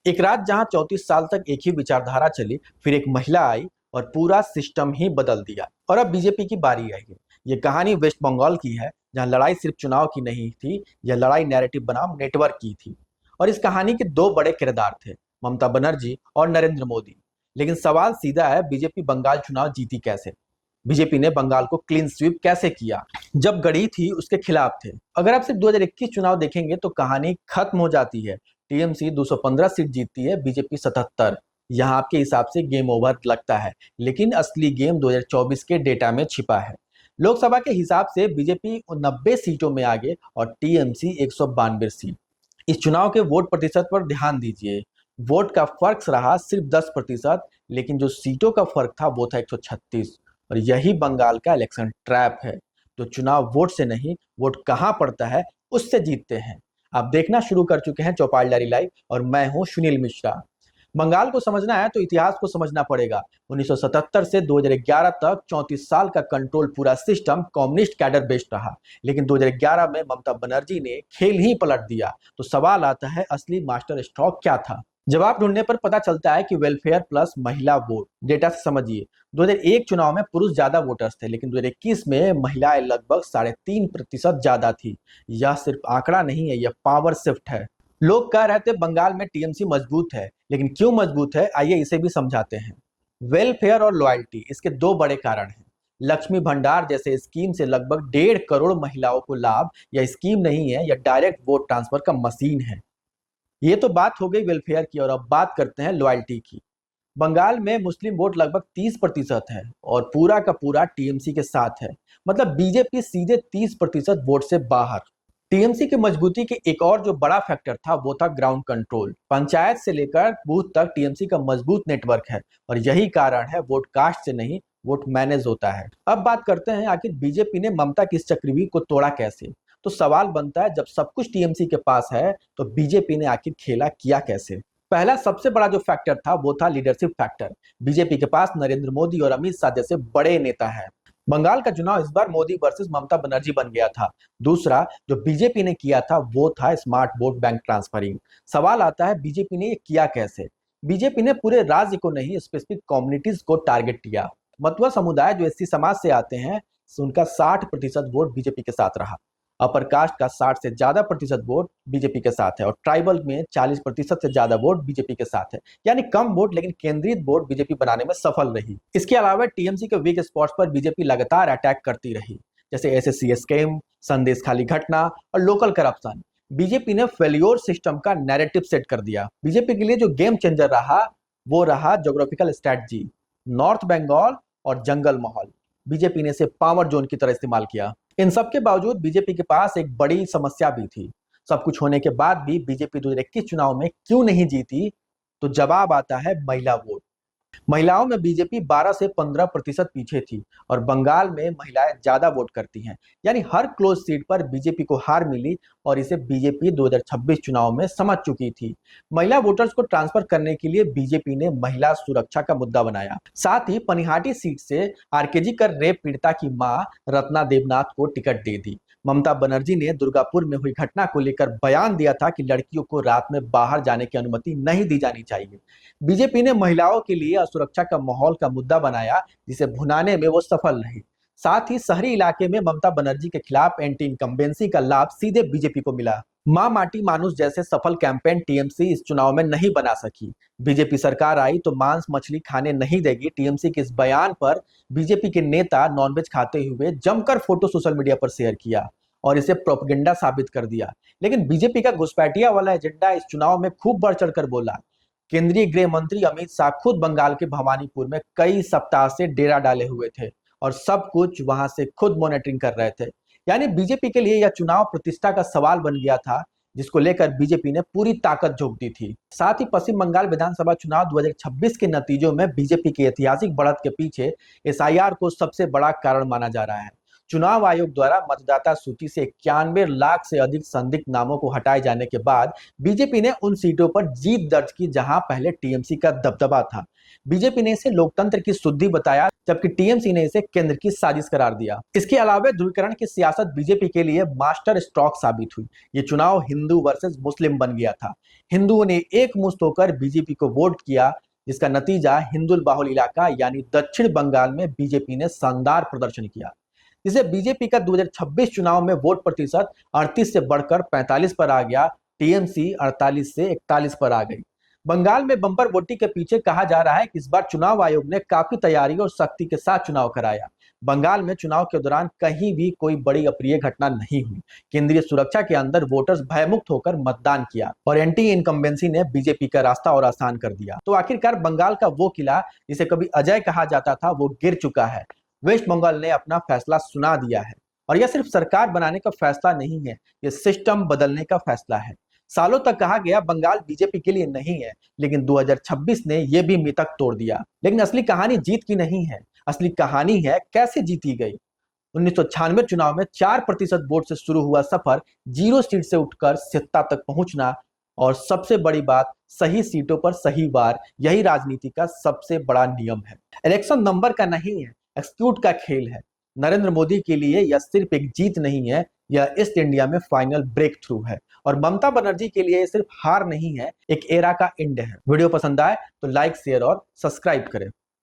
एक रात जहां 34 साल तक एक ही विचारधारा चली, फिर एक महिला आई और पूरा सिस्टम ही बदल दिया। और अब बीजेपी की बारी आई है। ये कहानी वेस्ट बंगाल की है, जहां लड़ाई सिर्फ चुनाव की नहीं थी, यह लड़ाई नैरेटिव बनाम नेटवर्क की थी। और इस कहानी के दो बड़े किरदार थे, ममता बनर्जी और नरेंद्र मोदी। लेकिन सवाल सीधा है, बीजेपी बंगाल चुनाव जीती कैसे? बीजेपी ने बंगाल को क्लीन स्वीप कैसे किया जब गढ़ी थी उसके खिलाफ थे? अगर आप सिर्फ 2021 चुनाव देखेंगे तो कहानी खत्म हो जाती है। टीएमसी 215 सीट जीतती है, बीजेपी 77। यहाँ आपके हिसाब से गेम ओवर लगता है, लेकिन असली गेम 2024 के डेटा में छिपा है। लोकसभा के हिसाब से बीजेपी 90 सीटों में आगे और टीएमसी 192 सीट। इस चुनाव के वोट प्रतिशत पर ध्यान दीजिए। वोट का फर्क रहा सिर्फ 10%, लेकिन जो सीटों का फर्क था वो था 136। और यही बंगाल का इलेक्शन ट्रैप है। तो चुनाव वोट से नहीं, वोट कहां पड़ता है उससे जीतते हैं। आप देखना शुरू कर चुके हैं चौपालदारी लाइव और मैं हूं सुनील मिश्रा। बंगाल को समझना है तो इतिहास को समझना पड़ेगा। 1977 से 2011 तक 34 साल का कंट्रोल पूरा सिस्टम कम्युनिस्ट कैडर बेस्ड रहा। लेकिन 2011 में ममता बनर्जी ने खेल ही पलट दिया। तो सवाल आता है, असली मास्टर स्ट्रोक क्या था? जवाब ढूंढने पर पता चलता है कि वेलफेयर प्लस महिला वोट। डेटा से समझिए, 2001 चुनाव में पुरुष ज्यादा वोटर्स थे, लेकिन 2021 में महिलाएं लगभग 3.5% ज्यादा थी। यह सिर्फ आंकड़ा नहीं है, यह पावर शिफ्ट है। लोग कह रहे थे बंगाल में टीएमसी मजबूत है, लेकिन क्यों मजबूत है, आइए इसे भी समझाते हैं। वेलफेयर और लॉयल्टी, इसके दो बड़े कारण हैं। लक्ष्मी भंडार जैसे स्कीम से लगभग 1.5 करोड़ महिलाओं को लाभ। यह स्कीम नहीं है, यह डायरेक्ट वोट ट्रांसफर का मशीन है। ये तो बात हो गई वेलफेयर की, और अब बात करते हैं लॉयल्टी की। बंगाल में मुस्लिम वोट लगभग 30% है और पूरा का पूरा टीएमसी के साथ है। मतलब बीजेपी सीधे 30% वोट से बाहर। टीएमसी की मजबूती के एक और जो बड़ा फैक्टर था वो था ग्राउंड कंट्रोल। पंचायत से लेकर बूथ तक टीएमसी का मजबूत नेटवर्क है, और यही कारण है वोट कास्ट से नहीं, वोट मैनेज होता है। अब बात करते हैं, आखिर बीजेपी ने ममता की इस चक्रव्यूह को तोड़ा कैसे? तो सवाल बनता है, जब सब कुछ टीएमसी के पास है तो बीजेपी ने आखिर खेला किया कैसे? पहला सबसे बड़ा जो फैक्टर था वो था लीडरशिप फैक्टर। बीजेपी के पास नरेंद्र मोदी और अमित शाह जैसे बड़े नेता हैं। बंगाल का चुनाव इस बार मोदी वर्सेस ममता बनर्जी बन गया था। दूसरा जो बीजेपी ने किया था वो था स्मार्ट वोट बैंक ट्रांसफरिंग। सवाल आता है, बीजेपी ने ये किया कैसे? बीजेपी ने पूरे राज्य को नहीं, स्पेसिफिक कम्युनिटीज को टारगेट किया। मतुआ समुदाय जो एससी समाज से आते हैं, उनका 60% वोट बीजेपी के साथ रहा। अपर कास्ट का 60 से ज्यादा प्रतिशत वोट बीजेपी के साथ है, और ट्राइबल में 40% से ज्यादा वोट बीजेपी के साथ है। यानी कम वोट लेकिन केंद्रित वोट बीजेपी बनाने में सफल रही। इसके अलावा टीएमसी के वीक स्पॉट्स पर बीजेपी लगातार अटैक करती रही, जैसे एसएससी स्कैम, संदेश खाली घटना और लोकल करप्शन। बीजेपी ने फेल्योर सिस्टम का नैरेटिव सेट कर दिया। बीजेपी के लिए जो गेम चेंजर रहा वो रहा ज्योग्राफिकल स्ट्रेटजी। नॉर्थ बंगाल और जंगल माहौल बीजेपी ने इसे पावर जोन की तरह इस्तेमाल किया। इन सब के बावजूद बीजेपी के पास एक बड़ी समस्या भी थी। सब कुछ होने के बाद भी बीजेपी 2021 चुनाव में क्यों नहीं जीती? तो जवाब आता है महिला वोट। महिलाओं में बीजेपी 12 से 15% पीछे थी, और बंगाल में महिलाएं ज्यादा वोट करती हैं। यानी हर क्लोज सीट पर बीजेपी को हार मिली, और इसे बीजेपी 2026 चुनाव में समझ चुकी थी। महिला वोटर्स को ट्रांसफर करने के लिए बीजेपी ने महिला सुरक्षा का मुद्दा बनाया। साथ ही पनिहाटी सीट से आरकेजी कर रेप पीड़िता की मां रत्ना देवनाथ को टिकट दे दी। ममता बनर्जी ने दुर्गापुर में हुई घटना को लेकर बयान दिया था कि लड़कियों को रात में बाहर जाने की अनुमति नहीं दी जानी चाहिए। बीजेपी ने महिलाओं के लिए असुरक्षा का माहौल का मुद्दा बनाया, जिसे भुनाने में वो सफल रही। साथ ही शहरी इलाके में ममता बनर्जी के खिलाफ एंटी इनकम्बेंसी का लाभ सीधे बीजेपी को मिला। मां माटी मानुस जैसे सफल कैंपेन टीएमसी इस चुनाव में नहीं बना सकी। बीजेपी सरकार आई तो मांस मछली खाने नहीं देगी, टीएमसी के इस बयान पर बीजेपी के नेता नॉनवेज खाते हुए जमकर फोटो सोशल मीडिया पर शेयर किया और इसे प्रोपेगेंडा साबित कर दिया। लेकिन बीजेपी का घुसपैठिया वाला एजेंडा इस चुनाव में खूब बढ़ चढ़कर बोला। केंद्रीय गृह मंत्री अमित शाह खुद बंगाल के भवानीपुर में कई सप्ताह से डेरा डाले हुए थे, और सब कुछ वहां से खुद मॉनिटरिंग कर रहे थे। यानी बीजेपी के लिए यह चुनाव प्रतिष्ठा का सवाल बन गया था, जिसको लेकर बीजेपी ने पूरी ताकत झोंक दी थी। साथ ही पश्चिम बंगाल विधानसभा चुनाव 2026 के नतीजों में बीजेपी की ऐतिहासिक बढ़त के पीछे एसआईआर को सबसे बड़ा कारण माना जा रहा है। चुनाव आयोग द्वारा मतदाता सूची से 91 लाख से अधिक संदिग्ध नामों को हटाए जाने के बाद बीजेपी ने उन सीटों पर जीत दर्ज की जहां पहले टीएमसी का दबदबा था। बीजेपी ने इसे लोकतंत्र की शुद्धि बताया, जबकि टीएमसी ने इसे केंद्र की साजिश करार दिया। इसके अलावा ध्रुवीकरण की सियासत बीजेपी के लिए मास्टर स्ट्रोक साबित हुई। ये चुनाव हिंदू वर्सेस मुस्लिम बन गया था। हिंदुओं ने एकमुश्त होकर बीजेपी को वोट किया, जिसका नतीजा हिंदुल बाहुल इलाका यानी दक्षिण बंगाल में बीजेपी ने शानदार प्रदर्शन किया, जिसे बीजेपी का 2026 चुनाव में वोट प्रतिशत 38 से बढ़कर 45 पर आ गया। टीएमसी 48 से 41 पर आ गई। बंगाल में बम्पर वोटिंग के पीछे कहा जा रहा है कि इस बार चुनाव आयोग ने काफी तैयारी और सख्ती के साथ चुनाव कराया। बंगाल में चुनाव के दौरान कहीं भी कोई बड़ी अप्रिय घटना नहीं हुई। केंद्रीय सुरक्षा के अंदर वोटर्स भयमुक्त होकर मतदान किया और एंटी इनकम्बेंसी ने बीजेपी का रास्ता और आसान कर दिया। तो आखिरकार बंगाल का वो किला जिसे कभी अजय कहा जाता था, वो गिर चुका है। वेस्ट बंगाल ने अपना फैसला सुना दिया है और यह सिर्फ सरकार बनाने का फैसला नहीं है, यह सिस्टम बदलने का फैसला है। सालों तक कहा गया बंगाल बीजेपी के लिए नहीं है, लेकिन 2026 ने यह भी मिथक तोड़ दिया। लेकिन असली कहानी जीत की नहीं है, असली कहानी है कैसे जीती गई। 1996 चुनाव में 4% वोट से शुरू हुआ सफर 0 सीट से उठकर सत्ता तक पहुंचना, और सबसे बड़ी बात, सही सीटों पर सही बार, यही राजनीति का सबसे बड़ा नियम है। इलेक्शन नंबर का नहीं है, एक्सक्यूट का खेल है। नरेंद्र मोदी के लिए यह सिर्फ एक जीत नहीं है, यह ईस्ट इंडिया में फाइनल ब्रेक थ्रू है। और ममता बनर्जी के लिए यह सिर्फ हार नहीं है, एक एरा का एंड है। वीडियो पसंद आए तो लाइक, शेयर और सब्सक्राइब करें।